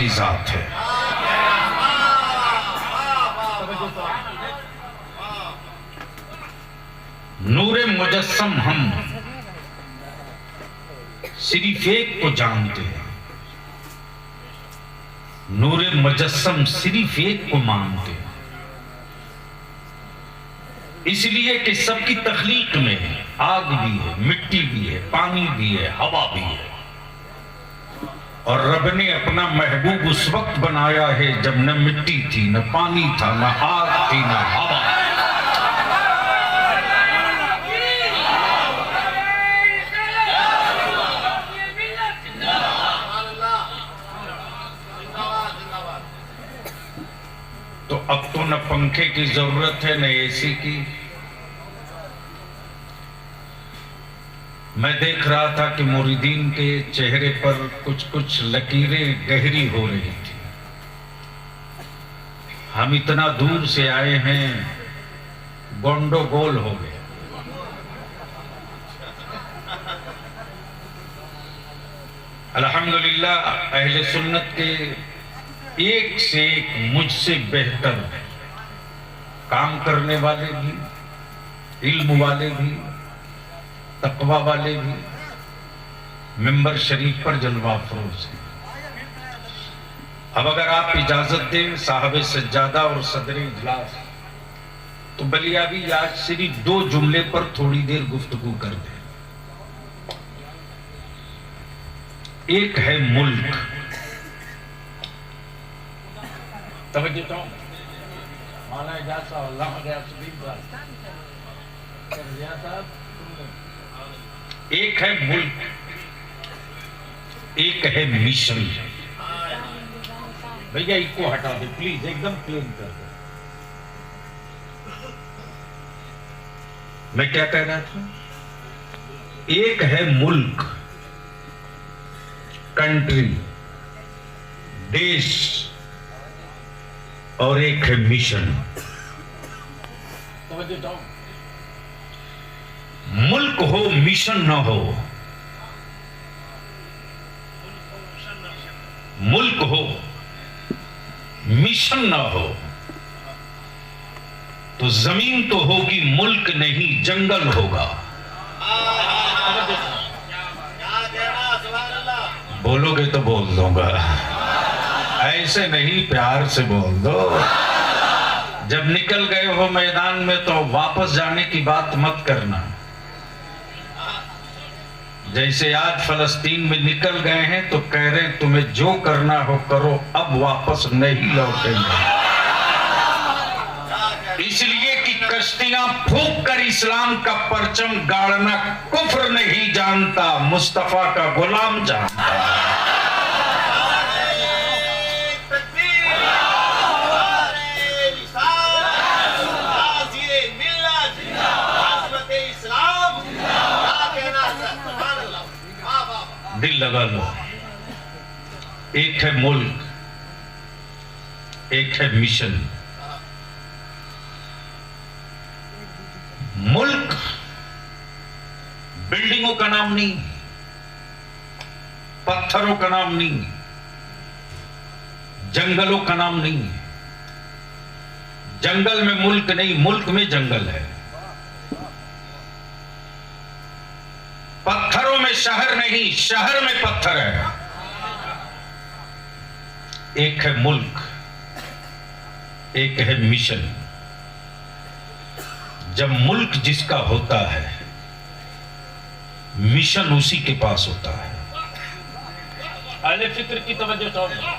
की जात है। नूरे मुजस्सम हम सिर्फ एक को जानते हैं, नूरे मुजस्सम सिर्फ एक को मानते हैं, इसलिए कि सबकी तख्लीक में आग भी है, मिट्टी भी है, पानी भी है, हवा भी है, और रब ने अपना महबूब उस वक्त बनाया है जब न मिट्टी थी, न पानी था, न आग थी, न हवा। तो अब तो न पंखे की जरूरत है न एसी की। मैं देख रहा था कि मुरीदीन के चेहरे पर कुछ कुछ लकीरें गहरी हो रही थी। हम इतना दूर से आए हैं, गोंडो गोल हो गए। अल्हम्दुलिल्लाह अहले सुन्नत के एक से एक मुझसे बेहतर काम करने वाले भी, इल्म वाले भी, तकवा वाले भी मिंबर शरीफ पर जलवा फरोज हैं। अब अगर आप इजाजत दें साहब सज्जादा और सदर इजलास, तो बलियाबी आज सिर्फ 2 जुमले पर थोड़ी देर गुफ्तगू कर दें। एक है मुल्क, तवज्जो तो मौलाना इजाज़ साहब अल्लाह एक है मुल्क, एक है मिशन। भैया इसको हटा दे प्लीज, एकदम क्लीन कर दो। मैं क्या कह रहा था? एक है मुल्क, कंट्री, देश, और एक है मिशन। मुल्क हो मिशन ना हो, मुल्क हो मिशन ना हो तो जमीन तो होगी, मुल्क नहीं जंगल होगा। बोलोगे तो बोल दूंगा, ऐसे नहीं प्यार से बोल दो। जब निकल गए हो मैदान में तो वापस जाने की बात मत करना। जैसे आज फलस्तीन में निकल गए हैं तो कह रहे हैं तुम्हें जो करना हो करो, अब वापस नहीं लौटेंगे। इसलिए कि कश्तियां फूंक कर इस्लाम का परचम गाड़ना कुफ्र नहीं जानता, मुस्तफा का गुलाम जानता। दिल लगा लो, एक है मुल्क, एक है मिशन। मुल्क बिल्डिंगों का नाम नहीं, पत्थरों का नाम नहीं, जंगलों का नाम नहीं। जंगल में मुल्क नहीं, मुल्क में जंगल है। पत्थरों में शहर नहीं, शहर में पत्थर है। एक है मुल्क, एक है मिशन। जब मुल्क जिसका होता है, मिशन उसी के पास होता है। अहले फिक्र की तवज्जो चाहूंगा,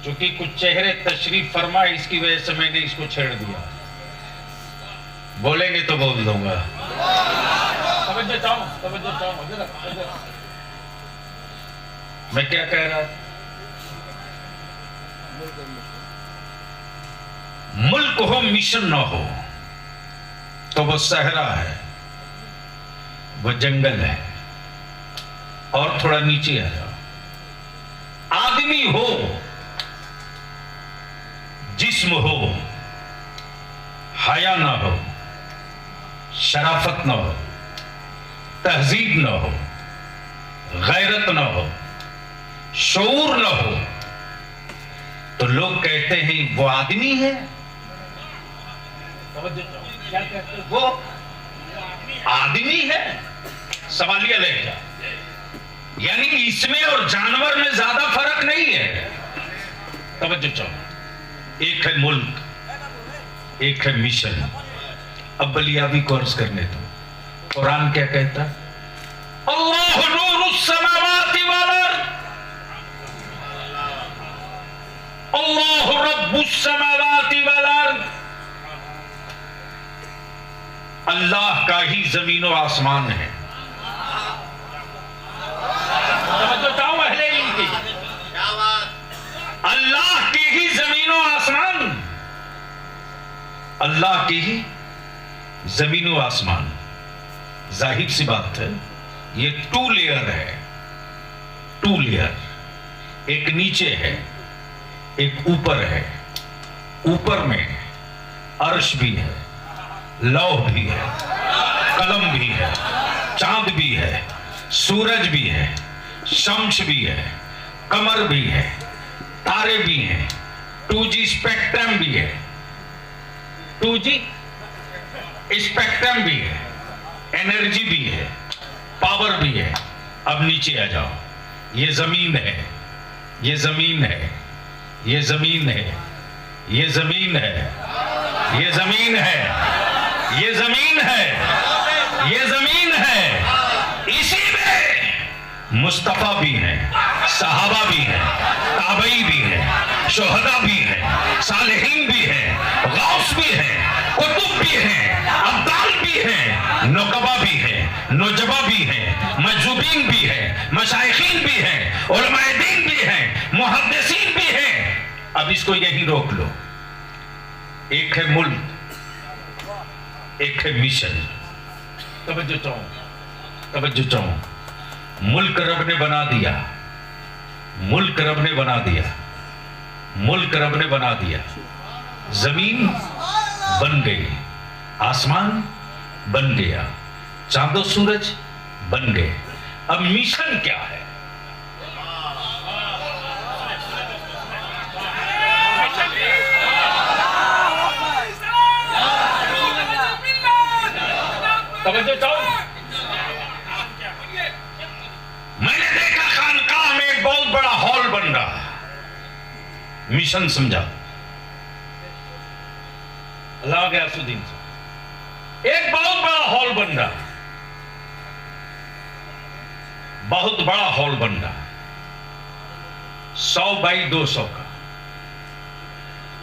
क्योंकि कुछ चेहरे तशरीफ फरमा, इसकी वजह से मैंने इसको छेड़ दिया। बोलेंगे तो बोल दूंगा। मैं क्या कह रहा था? मुल्क हो मिशन ना हो तो वो सहरा है, वो जंगल है। और थोड़ा नीचे आ जाओ। आदमी हो, जिस्म हो, हया ना हो, शराफत ना हो, तहजीब ना हो, गैरत ना हो, शऊर न हो तो लोग कहते हैं वो आदमी है। क्या कहते हैं? वो आदमी है। सवालिया लहजा, यानी इसमें और जानवर में ज्यादा फर्क नहीं है। तवज्जो चाहो, एक है मुल्क, एक है मिशन। अब बलियाबी कोर्स करने दो। कुरान क्या कहता है? अल्लाह नूरुस समावाति वल अर्द, अल्लाह रब्बुस समावाति वल अर्द। अल्लाह का ही जमीन और आसमान है। अल्लाह की ही जमीन और आसमान, अल्लाह की ही जमीन और आसमान। जाहिर सी बात है, ये टू लेयर है, टू लेयर। एक नीचे है, एक ऊपर है। ऊपर में अर्श भी है, लौह भी है, कलम भी है, चांद भी है, सूरज भी है, शम्स भी है, कमर भी है, तारे भी हैं, 2G स्पेक्ट्रम भी है, 2G स्पेक्ट्रम भी है, एनर्जी भी है, पावर भी है। अब नीचे आ जाओ, ये जमीन है, ये जमीन है, ये जमीन है, ये जमीन है, ये जमीन है, ये जमीन है, ये जमीन है। इसी में मुस्तफा भी हैं, सहाबा भी हैं, ताबई भी हैं, शोहदा भी हैं, सालेहीन भी हैं, गौस भी हैं, कुतुब भी हैं, अब्दाल भी हैं, नुकबा भी हैं, नुजबा भी हैं, मजूबीन भी हैं, मशाइखीन भी हैं, उलमाए दीन भी हैं, मुहद्दिसीन भी हैं। अब इसको यही रोक लो। एक है मुल्क, एक है मिशन। तवज्जो चाहो, तवज्जो चाहो। मुल्क रब ने बना दिया, मुल्क रब ने बना दिया, मुल्क रब ने बना दिया। जमीन बन गई, आसमान बन गया, चांदो सूरज बन गए। अब मिशन क्या है? तवज्जो चाहो। मैंने देखा खानकाह में एक बहुत बड़ा हॉल बन रहा है। मिशन समझा? अल्लाह के असुद्दीन से एक बहुत बड़ा हॉल बन रहा है, बहुत बड़ा हॉल बन रहा है, 100 बाई 200 का।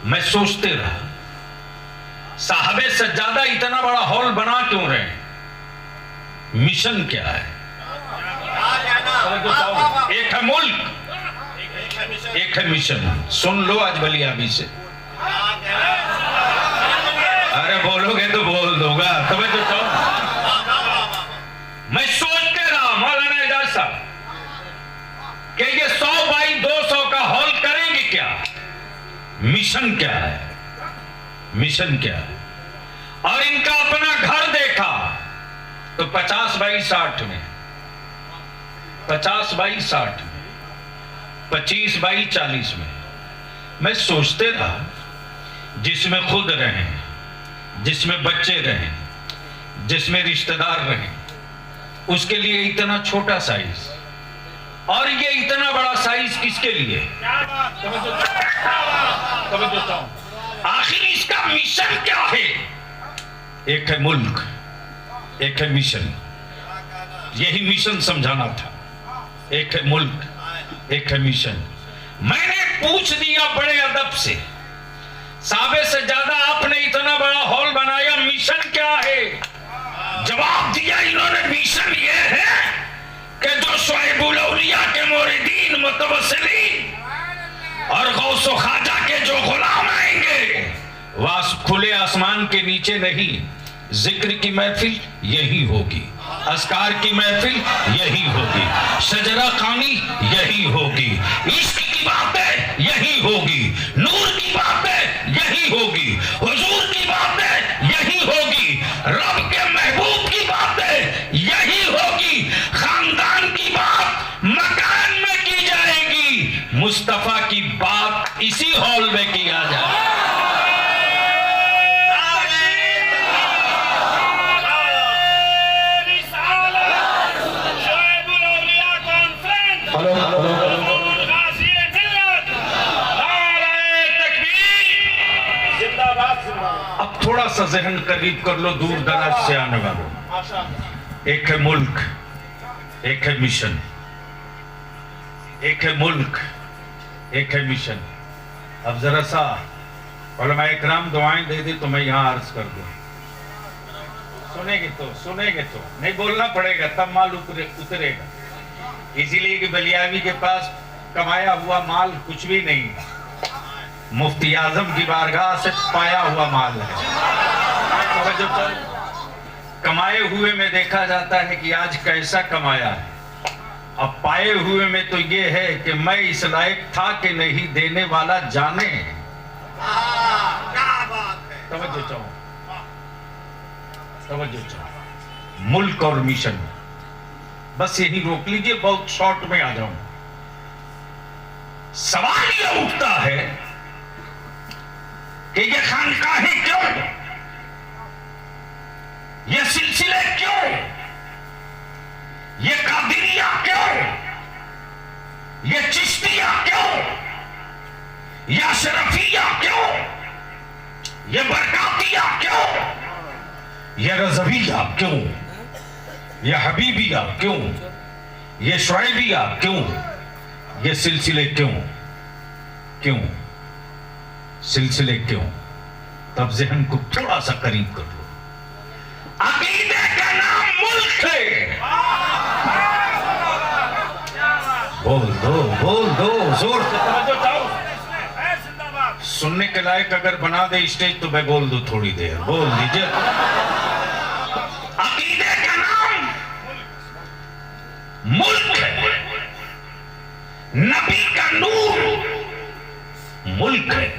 मैं सोचते रहा, साहबे सज्जादा इतना बड़ा हॉल बना क्यों रहे हैं? मिशन क्या है? एक है मुल्क, एक है मिशन। सुन लो आज बलियाबी से। अरे बोलोगे तो बोल दूंगा। तुम्हें तो मैं सोचते रहा मौलाना एजाज साहब कि ये 100 बाई 200 का हॉल करेंगे क्या? मिशन क्या है? मिशन क्या है? और इनका अपना घर देखा तो 50 बाई 60 में, 50 बाई 60 में, 25 बाई 40 में। मैं सोचते रहा, जिसमें खुद रहें, जिसमें बच्चे रहें, जिसमें रिश्तेदार रहें, उसके लिए इतना छोटा साइज, और ये इतना बड़ा साइज किसके लिए? आखिर इसका मिशन क्या है? एक है मुल्क, एक है मिशन। यही मिशन समझाना था। एक है मुल्क, एक है मिशन। मैंने पूछ दिया बड़े अदब से, साबे से ज्यादा आपने इतना बड़ा हॉल बनाया, मिशन क्या है? जवाब दिया इन्होंने, मिशन ये है कि जो शुएबुल औलिया के मुरीदीन मुतवस्सिलीन और गौसो ख्वाजा के जो गुलाम आएंगे, वह खुले आसमान के नीचे नहीं, जिक्र की महफिल यही होगी, अस्कार की महफिल यही होगी, शजरा खानी यही होगी, इश्क की बातें यही होगी, नूर की बातें यही होगी, हुजूर की बातें यही होगी, रब के महबूब की बातें यही होगी, खानदान की बात मकान में की जाएगी, मुस्तफा की बात इसी हॉल में किया जाए। अब थोड़ा सा जहन करीब कर लो, दूर दराज से आने वालों। एक है मुल्क, एक है मिशन। एक है मुल्क, एक है मिशन। अब जरा सा उलमा इकराम दुआएं दे दे तो मैं यहां अर्ज कर दूं। सुनेंगे तो नहीं बोलना पड़ेगा, तब माल उतरेगा। इसीलिए कि बलियावी के पास कमाया हुआ माल कुछ भी नहीं, मुफ्ती आजम की बारगाह से पाया हुआ माल है। तो कमाए हुए में देखा जाता है कि आज कैसा कमाया है, अब पाए हुए में तो ये है कि मैं इस लायक था कि नहीं देने वाला जाने। तवज्जो चाहूं, मुल्क और मिशन, बस यही रोक लीजिए, बहुत शॉर्ट में आ जाऊं। सवाल यह उठता है कि ये खानकाहें क्यों, ये सिलसिले क्यों, ये कादिरिया क्यों, ये चिश्तिया क्यों, ये अशरफिया क्यों, ये बरकातिया क्यों, ये रज़विया क्यों, ये हबीबिया क्यों, ये शुआइबिया क्यों, ये सिलसिले क्यों, सिलसिले क्यों? तब जहन को थोड़ा सा करीब कर लो। अकीदे का नाम मुल्क है। बोल दो जोर से, सुनने के लायक अगर बना दे स्टेज तो मैं बोल दूं थोड़ी देर, बोल दीजिए। अकीदे का नाम मुल्क है, नबी का नूर मुल्क है,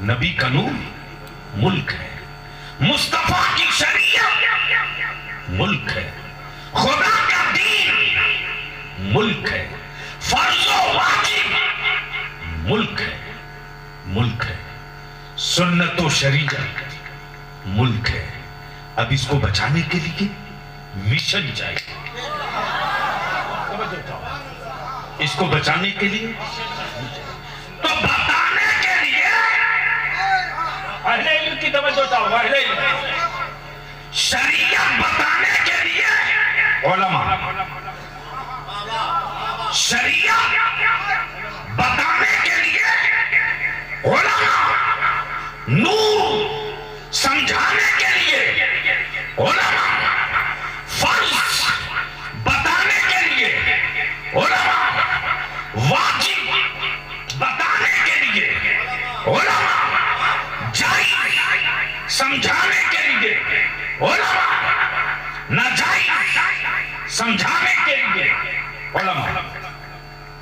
नबी का नूर मुल्क है, मुस्तफा की शरीयत मुल्क है, खुदा का दीन मुल्क है, फर्ज और वाजिब मुल्क है, सुन्नत और शरीयत मुल्क है। अब इसको बचाने के लिए मिशन चाहिए। इसको बचाने के लिए तो बताने के लिए अहले इल्म की तवज्जो चाहो, अहले इल्म शरीयत बताने के लिए उलमा, शरीयत बताने के लिए उलमा, नूर समझाने के लिए उलमा, फर्ज बताने के लिए उलमा, वाजिब बताने के लिए उलमा, जायज समझाने के लिए उलमा, नाजायज समझाने के लिए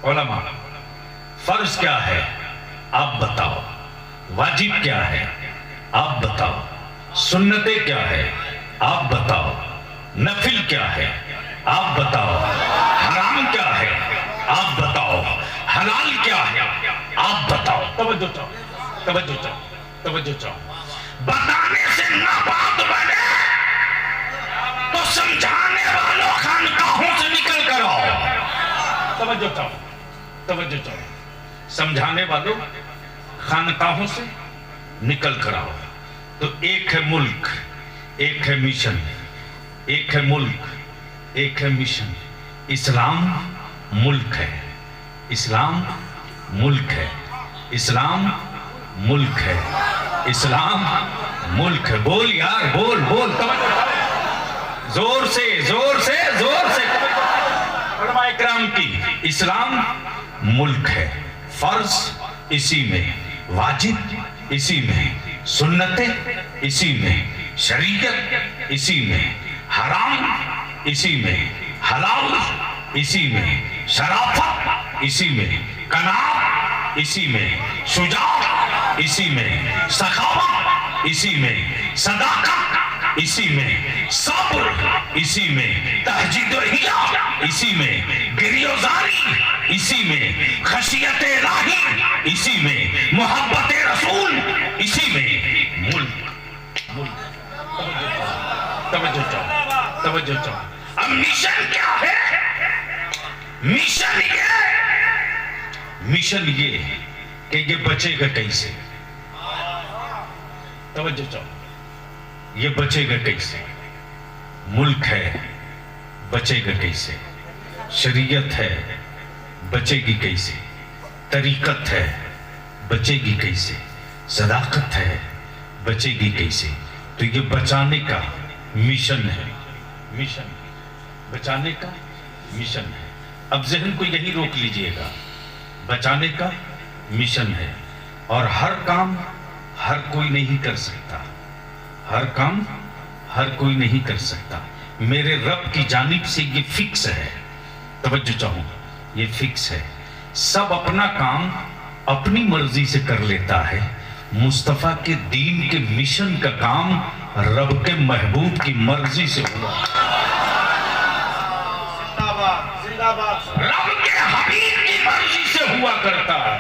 उलमा। फर्ज क्या है आप बताओ, वाजिब क्या है आप बताओ, सुन्नतें क्या है आप बताओ, नफिल क्या है आप बताओ, हराम क्या है आप बताओ, हलाल क्या है आप बताओ। तवज्जो चाहो। बताने से ना बात बने तो समझाने वालों खानकाहों से निकल कर आओ। तवज्जो चाहो, समझाने वालों खानकाहों से निकल कर आओ। तो एक है मुल्क, एक है मिशन, एक है मुल्क, एक है मिशन। इस्लाम मुल्क है, इस्लाम मुल्क है, इस्लाम मुल्क है, इस्लाम मुल्क है। बोल यार, बोल जोर से उलमा इकराम की। इस्लाम मुल्क है, फर्ज इसी में, वाजिब इसी में, सुन्नतें इसी में, शरीयत इसी में, हराम इसी में, हलाल इसी में, शराफत इसी में, कनात इसी में, शुजाअत इसी में, सखावत इसी में, सदाकत इसी में सब्र, इसी में तहजीद-ओ-हिया, इसी में गिरियोजारी, इसी में खशियत-ए-इलाही, इसी में मोहब्बत-ए-रसूल, इसी में मुल्क। तवज्जो चाहो, तवज्जो चाहो। अब मिशन क्या है? मिशन ये कि ये बचेगा कैसे। तवज्जो चाहो, ये बचेगा कैसे। मुल्क है, बचेगा कैसे। शरीयत है, बचेगी कैसे। तरीकत है, बचेगी कैसे। सदाकत है, बचेगी कैसे। तो ये बचाने का मिशन है, मिशन बचाने का मिशन है। अब जहन को यही रोक लीजिएगा, बचाने का मिशन है। और हर काम हर कोई नहीं कर सकता, हर काम हर कोई नहीं कर सकता। मेरे रब की जानिब से ये फिक्स है। तवज्जो चाहूं, ये फिक्स है। सब अपना काम अपनी मर्जी से कर लेता है। मुस्तफा के दीन के मिशन का काम रब के महबूब की मर्जी से हुआ। रब के हबीब की मर्जी से हुआ करता है।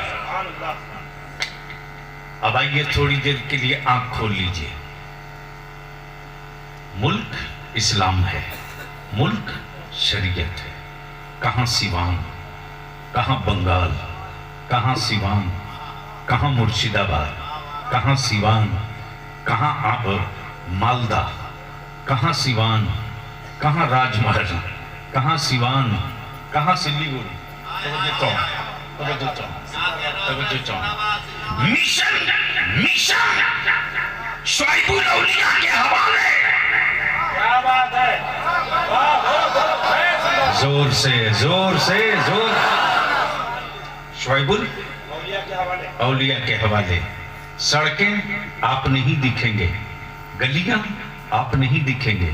अब आइए थोड़ी देर के लिए आंख खोल लीजिए। मुल्क इस्लाम है, मुल्क शरीयत है। कहां सिवान, कहां बंगाल, कहां सिवान, कहां मुर्शिदाबाद, कहां सिवान, कहां मालदा, कहां सिवान, कहां राजमहल, कहां सिवान, कहां सिल्लीगुड़ी। मिशन मिशन शुआइबुल औलिया के हवाले। क्या बात है, जोर से जोर से जोर। शुआइबुल औलिया के हवाले। सड़कें आप नहीं दिखेंगे, गलियां आप नहीं दिखेंगे,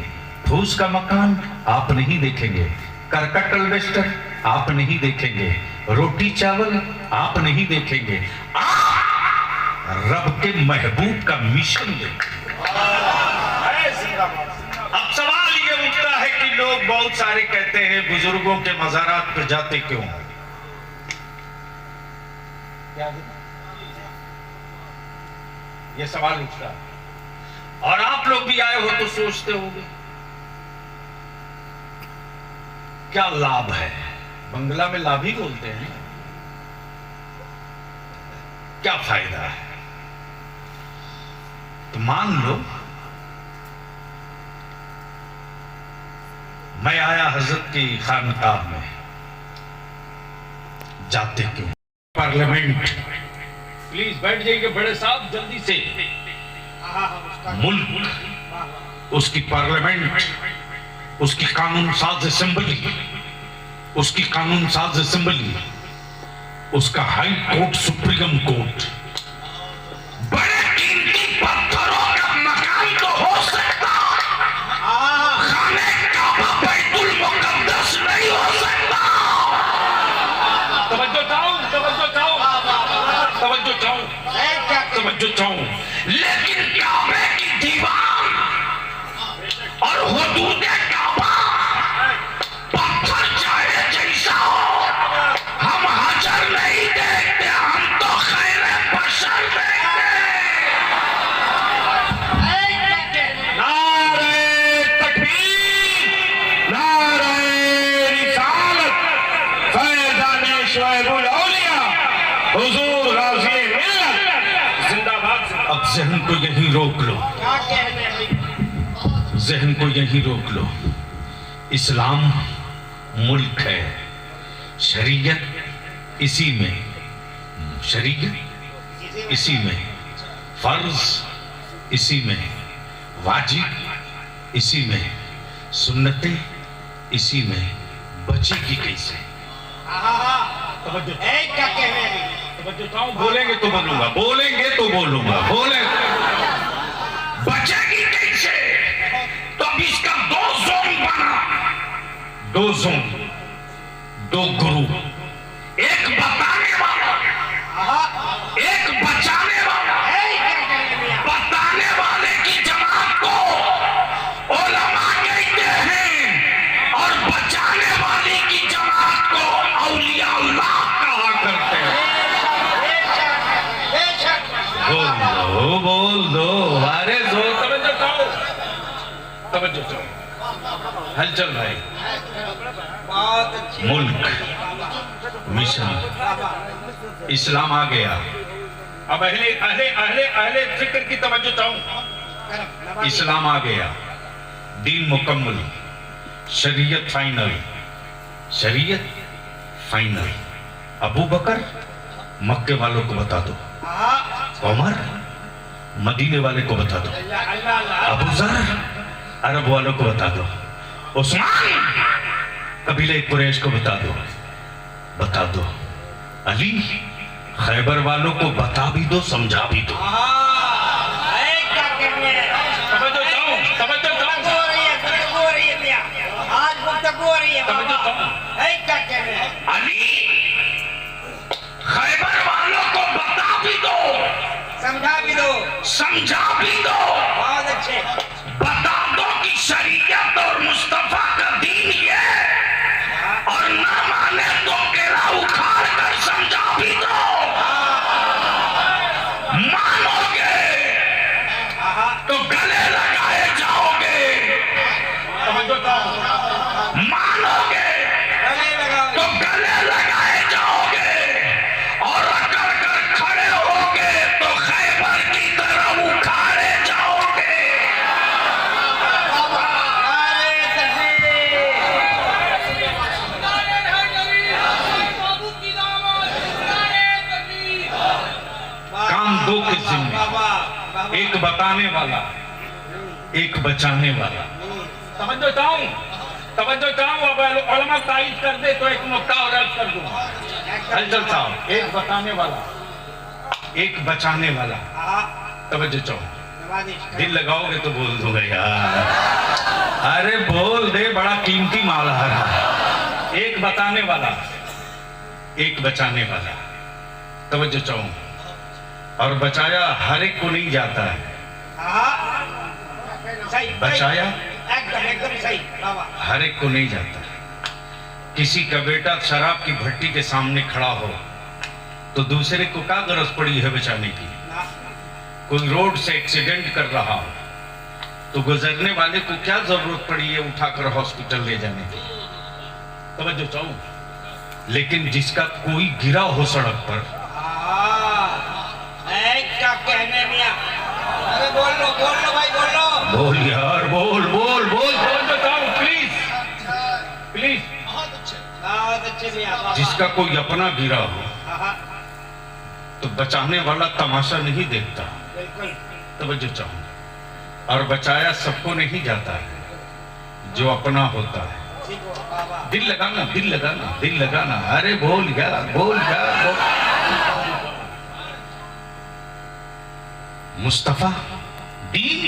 फूस का मकान आप नहीं देखेंगे, करकट अल्बेस्टर आप नहीं देखेंगे, रोटी चावल आप नहीं देखेंगे। रब के महबूब का मिशन देखेंगे। अब सवाल ये उठता है कि लोग बहुत सारे कहते हैं बुजुर्गों के मज़ारात पर जाते क्यों? ये सवाल उठता है। और आप लोग भी आए हो तो सोचते होंगे क्या लाभ है। बंगला में लाभ ही बोलते हैं, क्या फायदा है। तो मान लो मैं आया हजरत की खानकाह में, जाते क्यों? पार्लियामेंट, प्लीज बैठ जाइए बड़े साहब जल्दी से। मुल्क, उसकी पार्लियामेंट, उसकी कानून साज असेंबली, उसकी कानून साज असेंबली, उसका हाई कोर्ट, सुप्रीम कोर्ट, बड़े कीमती पत्थरों का मकान तो हो सकता, खाने काबा बैतुल मुकद्दस नहीं हो सकता। तवज्जो चाहूं, तवज्जो चाहूं, तवज्जो चाहूं, तवज्जो चाहूं। लेकिन काबे की दीवार और हुदूदे काबा पत्थर चाहे जैसा हो, हम हजर नहीं देखते, हम तो खैर बशर देखते। नारे तकबीर, नारे रिसालत, फैज़ाने शुआइबुल औलिया, हुजूर गाज़ी मिल्लत जिंदाबाद। अब ज़हन को यहीं रोक लो, ज़हन को यहीं रोक लो। इस्लाम मुल्क है, शरीयत इसी में, शरीयत इसी में, फर्ज इसी में, वाजिब इसी में, सुन्नतें इसी में। बचेगी कैसे? बोलेंगे तो बोलूंगा, बोलेंगे तो बोलूंगा, बोलेंगे। बचेगी कैसे? तो अब इसका दो जोन बना, दो जोन, दो ग्रुप, एक बताने वाला, एक बचाने वाला। बताने वाले की जमात को तवज्जो करो, हलचल भाई। बहुत अच्छी। मुल्क मिशन इस्लाम आ गया। अब अहले अहले अहले अहले फिक्र की तवज्जो चाहूं। इस्लाम आ गया, दीन मुकम्मल, शरीयत फाइनल, शरीयत फाइनल। अबू बकर मक्के वालों को बता दो, उमर मदीने वाले को बता दो, अबू जर अरब वालों को बता दो, उस्मान कबीले कुरैश को बता दो, अली खैबर वालों को बता भी दो, समझा भी दो। अली खैबर वालों को बता भी दो, समझा भी दो। बहुत अच्छे। बता दो कि शरीयत और मुस्तफा का दीन ये, और ना माने तो केला उखाड़ कर समझा भी दो। मानोगे तो गले लगाए जाओगे, मानोगे तो गले लगाए जाओगे, और अकड़ कर खड़े होगे तो खैबर की तरह उखाड़े जाओगे। काम दो के जिम्मे, एक बताने वाला, एक बचाने वाला। तवज्जो चाहूं। अब उलमा तायीद कर दे तो एक नुक्ता और अर्ज कर दूंगा। हलचल साहब, एक बताने वाला, एक बचाने वाला। तवज्जो चाहूं। दिल लगाओगे तो बोल दूंगा यार, अरे बोल दे, बड़ा कीमती माल है। एक बताने वाला, एक बचाने वाला। तवज्जो चाहूं। और बचाया हर एक को नहीं जाता है, बचाया एकदम सही बाबा। हर एक को नहीं जाता है। किसी का बेटा शराब की भट्टी के सामने खड़ा हो तो दूसरे को क्या गरज पड़ी है बचाने की? कोई रोड से एक्सीडेंट कर रहा हो तो गुजरने वाले को क्या जरूरत पड़ी है उठाकर हॉस्पिटल ले जाने की? तवज्जो चाहूं। लेकिन जिसका कोई गिरा हो सड़क पर, क्या कहने मियां? अरे बोल लो भाई, बोल लो। बोल यार, बोल बताओ प्लीज प्लीज। बहुत अच्छे मियां। जिसका कोई अपना गिरा हो तो बचाने वाला तमाशा नहीं देखता। बिल्कुल। तवज्जो चाहूं। और बचाया सबको नहीं जाता है, जो अपना होता है। दिल लगाना। अरे बोल यार। मुस्तफा दीन